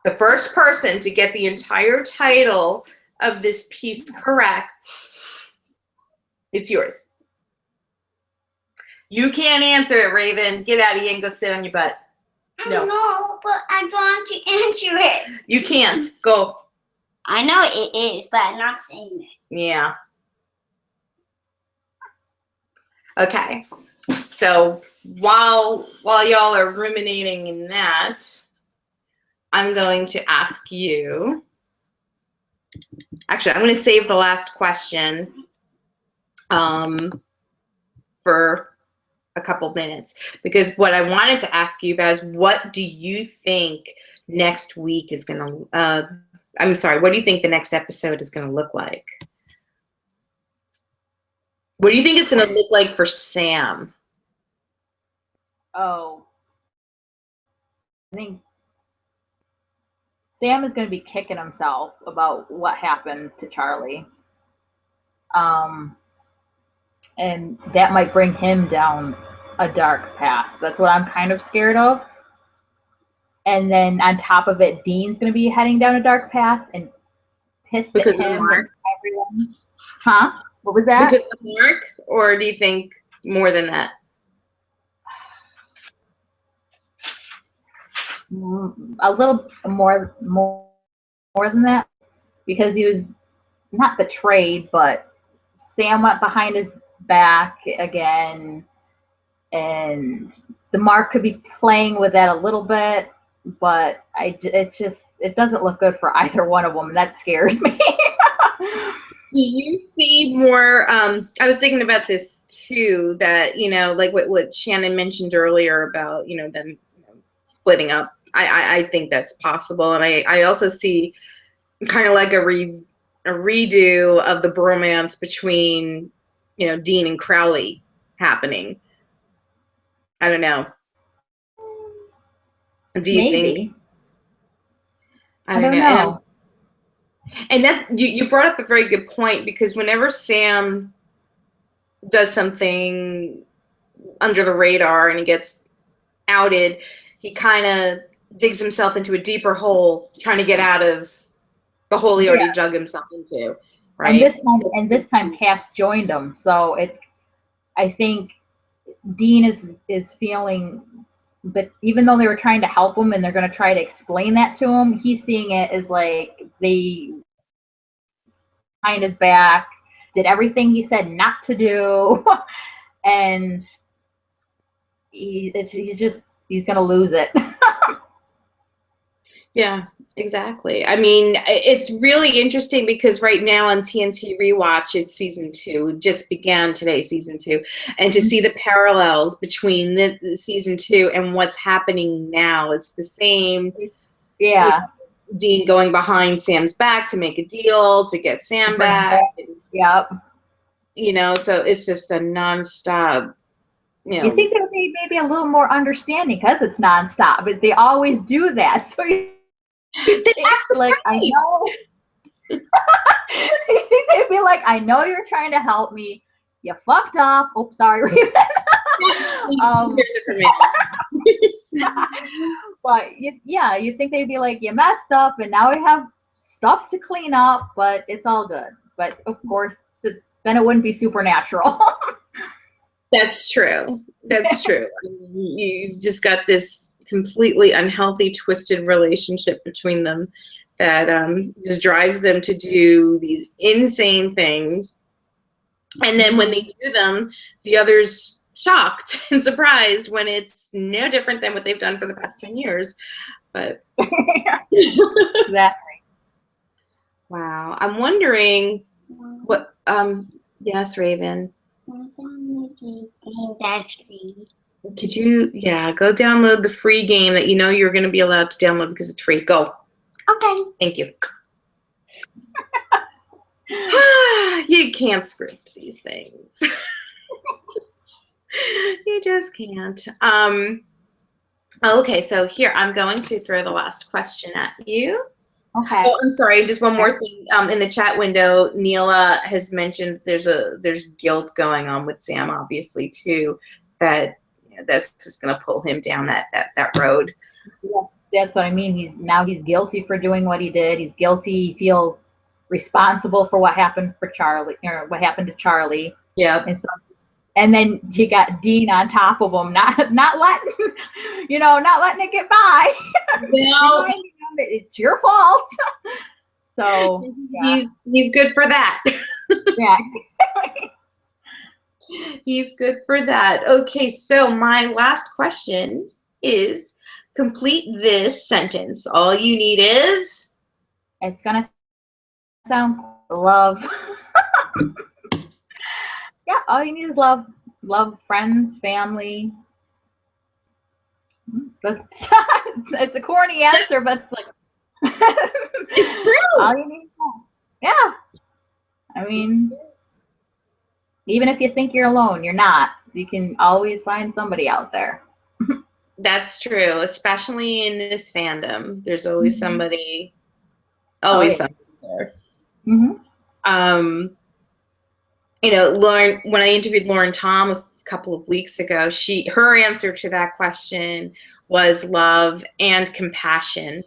the first person to get the entire title of this piece correct, it's yours. You can't answer it, Raven. Get out of here and go sit on your butt. No. know, but I don't want to answer it. You can't. Go. I know it is, but I'm not saying it. Yeah. Okay. So while y'all are ruminating in that, I'm going to ask you. Actually, I'm going to save the last question for a couple minutes, because what I wanted to ask you about is, what do you think next week is going to, I'm sorry, what do you think the next episode is going to look like? What do you think it's going to look like for Sam? Oh, I think Sam is going to be kicking himself about what happened to Charlie. And that might bring him down a dark path. That's what I'm kind of scared of. And then on top of it, Dean's going to be heading down a dark path and pissed Because at of him Mark? and everyone. Huh? What was that? Because of Mark, or do you think more than that? A little more than that, because he was not betrayed, but Sam went behind his back again, and the Mark could be playing with that a little bit, but it doesn't look good for either one of them, and that scares me. Do you see more, I was thinking about this too, that, like what Shannon mentioned earlier about, them splitting up. I think that's possible. And I also see kind of like a redo of the bromance between, Dean and Crowley happening. I don't know. Do you Maybe. think? I don't know. And that you brought up a very good point, because whenever Sam does something under the radar and he gets outed, he kind of digs himself into a deeper hole, trying to get out of the hole he already dug himself into, right? And this time Cass joined him, so I think Dean is feeling, but even though they were trying to help him and they're going to try to explain that to him, he's seeing it as like they behind his back, did everything he said not to do, and he's going to lose it. Yeah, exactly. I mean, it's really interesting because right now on TNT Rewatch, it's season 2. It just began today, season 2. And to see the parallels between the season 2 and what's happening now, it's the same. Yeah. Dean going behind Sam's back to make a deal to get Sam back. Yep. So it's just a nonstop. You think there would be maybe a little more understanding because it's nonstop, but they always do that. So it's like, I know. You think they'd be like, I know you're trying to help me. You fucked up. Oh, sorry, Raven. But you think they'd be like, you messed up, and now we have stuff to clean up, but it's all good. But of course, then it wouldn't be supernatural. That's true. That's true. You've just got this completely unhealthy, twisted relationship between them that just drives them to do these insane things. And then when they do them, the other's shocked and surprised when it's no different than what they've done for the past 10 years. But Exactly. Wow. I'm wondering what, yes, Raven. That's free. Could you, go download the free game that you're going to be allowed to download because it's free. Go. Okay. Thank you. You can't script these things. You just can't. Okay, so here, I'm going to throw the last question at you. Okay. Oh, I'm sorry. Just one more thing. In the chat window, Neela has mentioned there's guilt going on with Sam, obviously, too. That's just going to pull him down that road. Yeah, that's what I mean. He's guilty for doing what he did. He's guilty. He feels responsible for what happened for Charlie, or what happened to Charlie. Yeah. And then you got Dean on top of him, not letting not letting it get by. No, Reminding him that it's your fault. So yeah. he's good for that. Yeah. He's good for that. Okay, so my last question is complete this sentence. All you need is It's gonna sound love. Yeah, all you need is love. Love, friends, family. But it's a corny answer, but it's like it's true. all you need is love. Yeah. I mean, even if you think you're alone, you're not. You can always find somebody out there. That's true, especially in this fandom. There's always somebody, somebody there. Mm-hmm. Lauren, when I interviewed Lauren Tom a couple of weeks ago, her answer to that question was love and compassion.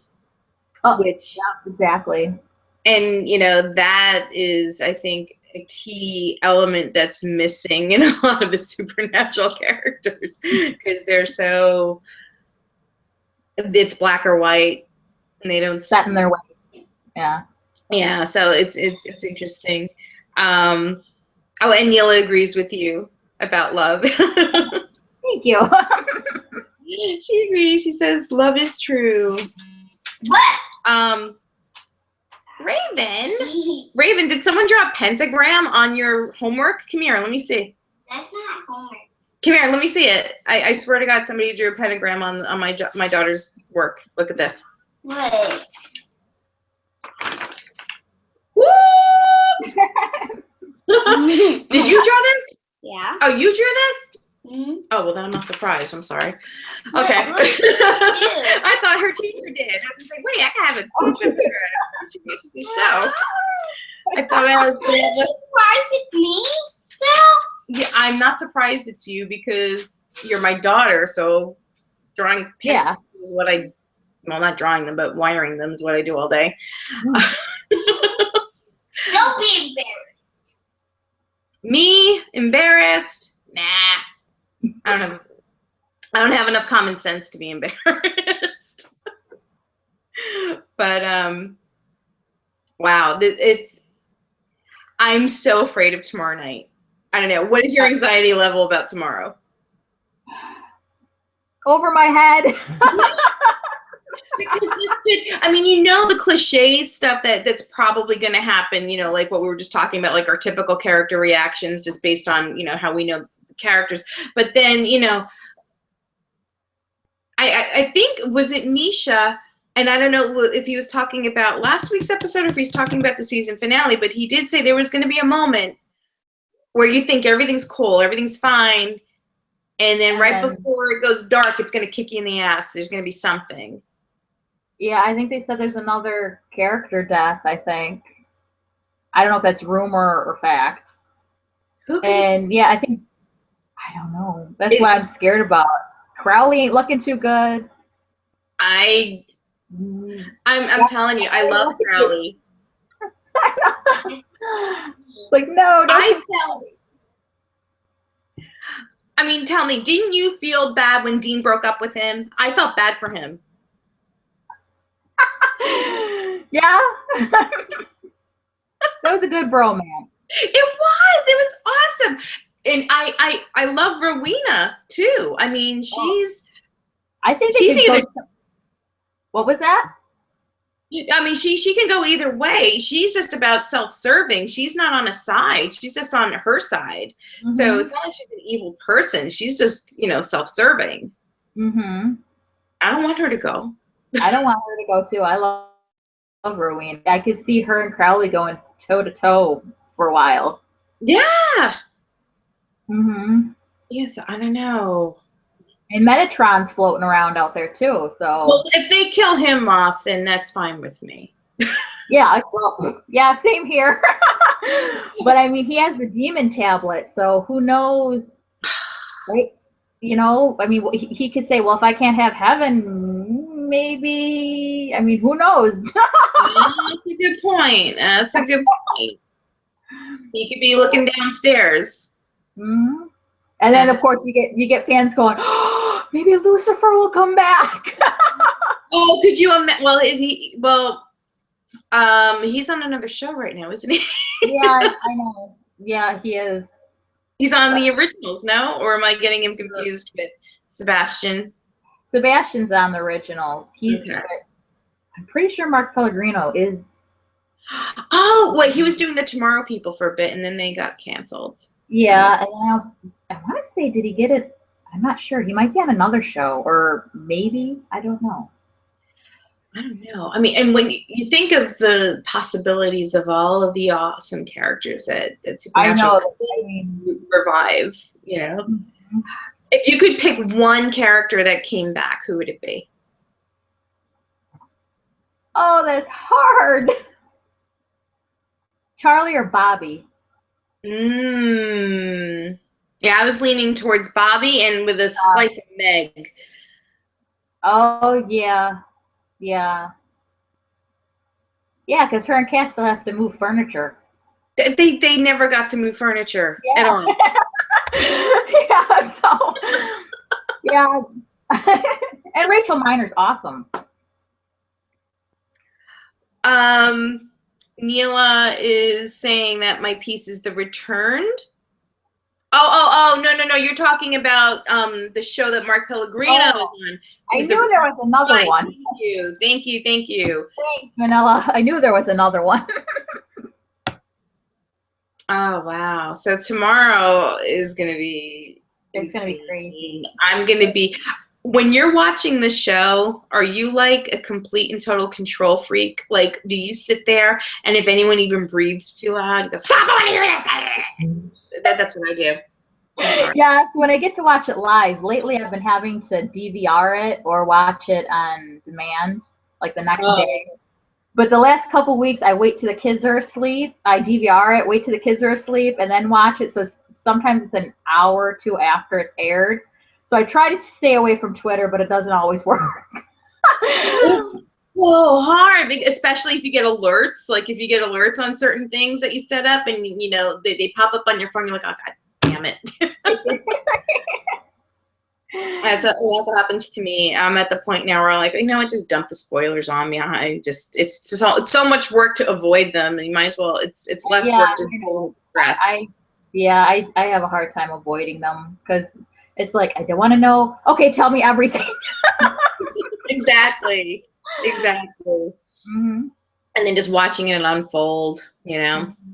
Which yeah, exactly. And that is, I think, a key element that's missing in a lot of the supernatural characters, because they're so, it's black or white, and they don't set in their way. Yeah, so it's interesting. Oh, and Yela agrees with you about love. Thank you. She agrees. She says love is true. What? Raven, did someone draw a pentagram on your homework? Come here, let me see. That's not homework. Come here, let me see it. I swear to God, somebody drew a pentagram on my daughter's work. Look at this. What? Woo! Did you draw this? Yeah. Oh, you drew this? Mm-hmm. Oh, well, then I'm not surprised. I'm sorry. Look, Okay. look what you did. I thought her teacher did. I was going to say, wait, I can have a teacher here. She watches the show. I thought I was Are you surprised at me still? Yeah, I'm not surprised it's you because you're my daughter, so drawing pentagrams is what well, not drawing them, but wiring them is what I do all day. Don't be embarrassed. Me? Embarrassed? Nah. I don't have enough common sense to be embarrassed. But wow, I'm so afraid of tomorrow night. I don't know. What is your anxiety level about tomorrow? Over my head. Because the cliche stuff that's probably going to happen, like what we were just talking about, like our typical character reactions just based on, how we know the characters. But then, I think, was it Misha? And I don't know if he was talking about last week's episode or if he's talking about the season finale, but he did say there was going to be a moment where you think everything's cool, everything's fine, and then before it goes dark, it's going to kick you in the ass. There's going to be something. Yeah, I think they said there's another character death, I think. I don't know if that's rumor or fact. And yeah, I don't know. That's what I'm scared about. Crowley ain't looking too good. I'm telling you, I love Carrie. Like, no, tell me, didn't you feel bad when Dean broke up with him? I felt bad for him. Yeah. That was a good bromance. It was awesome. And I love Rowena too. I think she's either. What was that? She can go either way. She's just about self-serving. She's not on a side. She's just on her side. Mm-hmm. So it's not like she's an evil person. She's just, self-serving. Mm-hmm. I don't want her to go. I don't want her to go too. I love Rowena. I could see her and Crowley going toe-to-toe for a while. Yeah. Mm-hmm. Yes, I don't know. And Metatron's floating around out there too, so. Well, if they kill him off, then that's fine with me. Yeah, yeah, same here. But he has the demon tablet, so who knows? Right? He could say, well, if I can't have heaven, maybe. Who knows? That's a good point. He could be looking downstairs. Mm-hmm. And then, of course, you get fans going, oh, maybe Lucifer will come back. Oh, could you imagine? Well, is he? Well, he's on another show right now, isn't he? Yeah, I know. Yeah, he is. He's on the originals, no? Or am I getting him confused with Sebastian? Sebastian's on the originals. Okay. I'm pretty sure Mark Pellegrino is. Oh, wait, he was doing the Tomorrow People for a bit, and then they got canceled. Yeah, and I want to say, did he get it? I'm not sure. He might be on another show, or maybe, I don't know. I don't know. I mean, and when you think of the possibilities of all of the awesome characters that Supernatural could revive, you know, if you could pick one character that came back, who would it be? Oh, that's hard. Charlie or Bobby? Yeah, I was leaning towards Bobby and with a slice of Meg. Oh, yeah. Yeah. Yeah, because her and Cass still have to move furniture. They never got to move furniture at all. Yeah, so, yeah. And Rachel Miner's awesome. Neela is saying that my piece is The Returned. Oh, no. You're talking about the show that Mark Pellegrino is on. I knew there was another one. Thank you. Thanks, Manila. I knew there was another one. Oh, wow. So tomorrow is going to be It's going to be crazy. I'm going to be... When you're watching the show, are you like a complete and total control freak? Like, do you sit there and if anyone even breathes too loud, you go, stop, I want to hear this. That's what I do. Yes, when I get to watch it live, lately I've been having to DVR it or watch it on demand, like the next day. But the last couple weeks, I wait till the kids are asleep. I DVR it, wait till the kids are asleep, and then watch it. So sometimes it's an hour or two after it's aired. So I try to stay away from Twitter, but it doesn't always work. It's so hard, especially if you get alerts. Like if you get alerts on certain things that you set up and, you know, they pop up on your phone, you're like, oh, God damn it. That's what happens to me. I'm at the point now where I'm like, you know what, just dump the spoilers on me. It's so much work to avoid them. And you might as well, it's less work to stress. I have a hard time avoiding them because it's like, I don't want to know. Okay, tell me everything. Exactly. Mm-hmm. And then just watching it unfold, you know. Mm-hmm.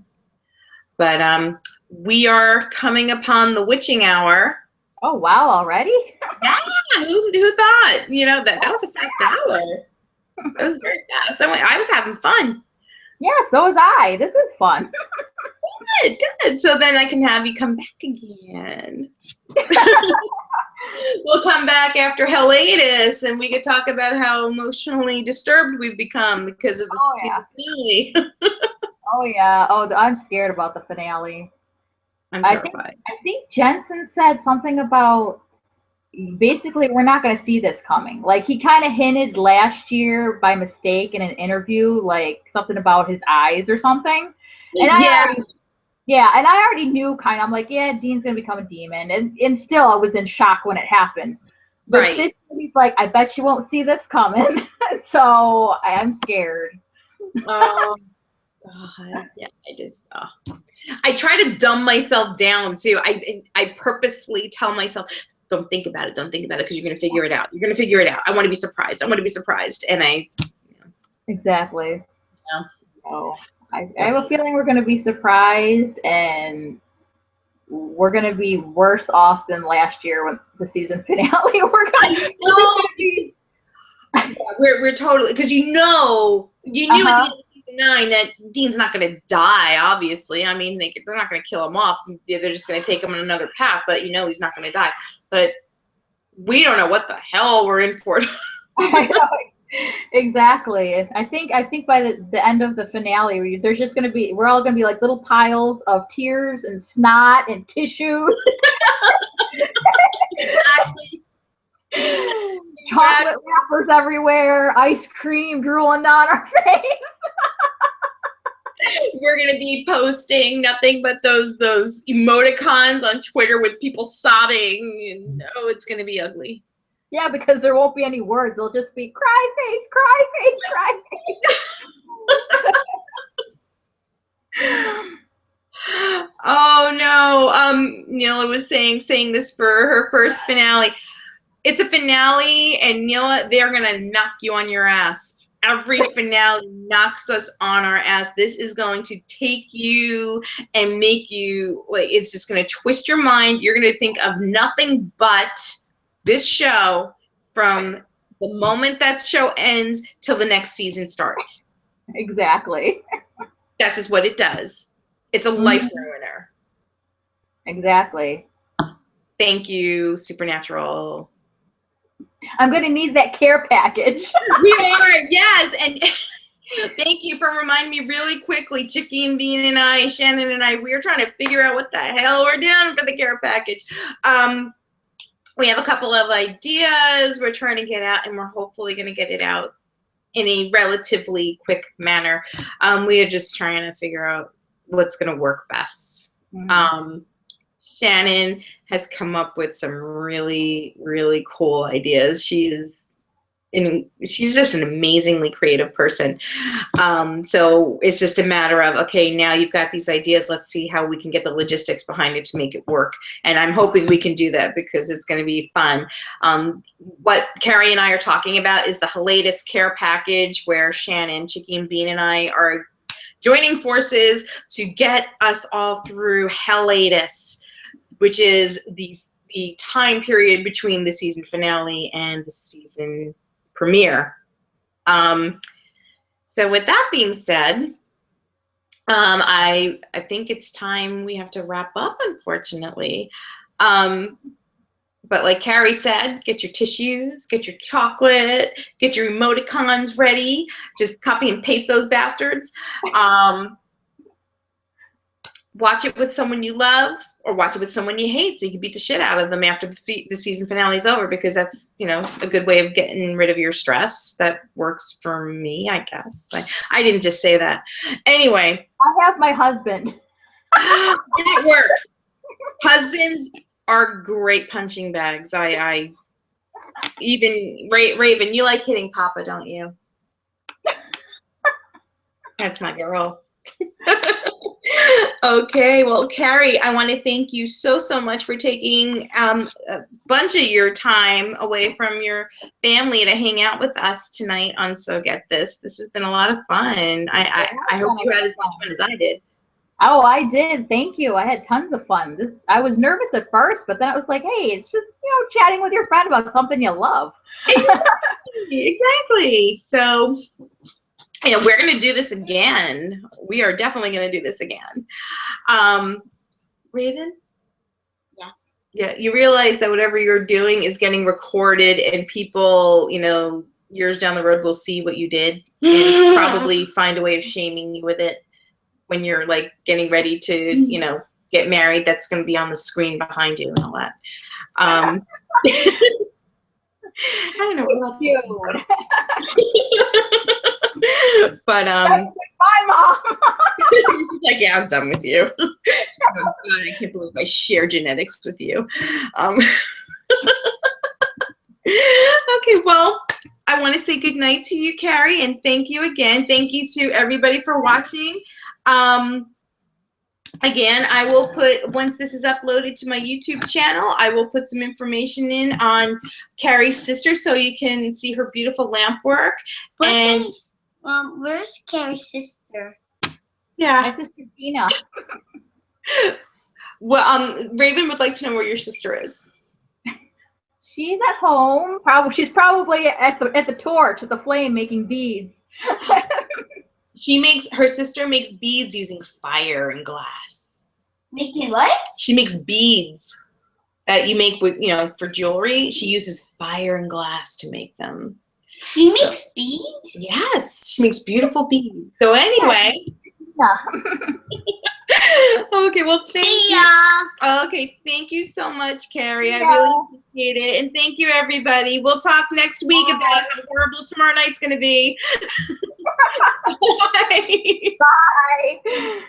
But we are coming upon the witching hour. Oh, wow, already? Yeah, who thought? You know, that was a fast hour. That was very fast. I was having fun. Yeah, so was I. This is fun. Good. So then I can have you come back again. We'll come back after hiatus and we could talk about how emotionally disturbed we've become because of the season finale. Oh, yeah. Oh, I'm scared about the finale. I'm terrified. I think Jensen said something about basically we're not going to see this coming. Like he kind of hinted last year by mistake in an interview, like something about his eyes or something. And I already knew kind of, I'm like, yeah, Dean's going to become a demon. And still I was in shock when it happened. But this movie's like, I bet you won't see this coming. So I'm scared. God, yeah, I try to dumb myself down too. I purposefully tell myself, don't think about it because you're going to figure it out. I want to be surprised. And exactly. Yeah. Oh, I have a feeling we're going to be surprised and we're going to be worse off than last year when the season finale. We're totally, because you knew at the end of season 9 that Dean's not going to die, obviously. I mean, they're not going to kill him off. They're just going to take him on another path, but he's not going to die. But we don't know what the hell we're in for. I know. Exactly. I think by the end of the finale, there's just going to be, we're all going to be like little piles of tears and snot and tissues. Exactly. Chocolate wrappers everywhere, ice cream drooling down our face. We're gonna be posting nothing but those emoticons on Twitter with people sobbing, and oh, it's gonna be ugly. Yeah, because there won't be any words. It'll just be cry face, cry face, cry face. Oh no. Neela was saying this for her first finale. It's a finale, and Neela, they're gonna knock you on your ass. Every finale knocks us on our ass. This is going to take you and make you, like, it's just going to twist your mind. You're going to think of nothing but this show from the moment that show ends till the next season starts. Exactly. That's just what it does. It's a life ruiner. Exactly. Thank you, Supernatural. I'm going to need that care package. We are, yes. And thank you for reminding me really quickly. Chicky and Bean and I, Shannon and I, we were trying to figure out what the hell we're doing for the care package. We have a couple of ideas we're trying to get out, and we're hopefully going to get it out in a relatively quick manner. We are just trying to figure out what's going to work best. Shannon has come up with some really, really cool ideas. She's just an amazingly creative person. So it's just a matter of, okay, now you've got these ideas. Let's see how we can get the logistics behind it to make it work. And I'm hoping we can do that because it's going to be fun. What Carrie and I are talking about is the Hiatus care package, where Shannon, Chicky, and Bean and I are joining forces to get us all through Hiatus, which is the time period between the season finale and the season premiere. So with that being said, I think it's time we have to wrap up, unfortunately. But like Carrie said, get your tissues, get your chocolate, get your emoticons ready. Just copy and paste those bastards. Watch it with someone you love, or watch it with someone you hate, so you can beat the shit out of them after the season finale is over, because that's, you know, a good way of getting rid of your stress. That works for me, I guess. I didn't just say that. Anyway. I have my husband. It works. Husbands are great punching bags. I even Raven, you like hitting Papa, don't you? That's my girl. Okay, well, Carrie, I want to thank you so much for taking a bunch of your time away from your family to hang out with us tonight on So Get This. This has been a lot of fun. I hope you had as much fun as I did. Oh, I did. Thank you. I had tons of fun. I was nervous at first, but then I was like, hey, it's just, you know, chatting with your friend about something you love. Exactly. So, you know, we're going to do this again. We are definitely going to do this again. Raven? Yeah. Yeah, you realize that whatever you're doing is getting recorded, and people, you know, years down the road will see what you did and probably find a way of shaming you with it when you're, like, getting ready to, you know, get married. That's going to be on the screen behind you and all that. I don't know what Cute. But Bye, Mom. she's like, yeah, I'm done with you. She's like, oh, God, I can't believe I share genetics with you. Okay, well, I want to say good night to you, Carrie, and thank you again. Thank you to everybody for watching. Again, I will put, once this is uploaded to my YouTube channel, I will put some information in on Carrie's sister so you can see her beautiful lamp work. And where's Carrie's sister? yeah, My sister Gina. Well, Raven would like to know where your sister is. She's at home. She's probably at the torch, at the flame, making beads. Her sister makes beads using fire and glass. Making what? She makes beads that you make with, you know, for jewelry. She uses fire and glass to make them. She makes beads? Yes, she makes beautiful beads. So anyway. Yeah. Okay, well, See ya. Okay, thank you so much, Carrie. I really appreciate it. And thank you, everybody. We'll talk next week about how horrible tomorrow night's going to be. Bye. Bye.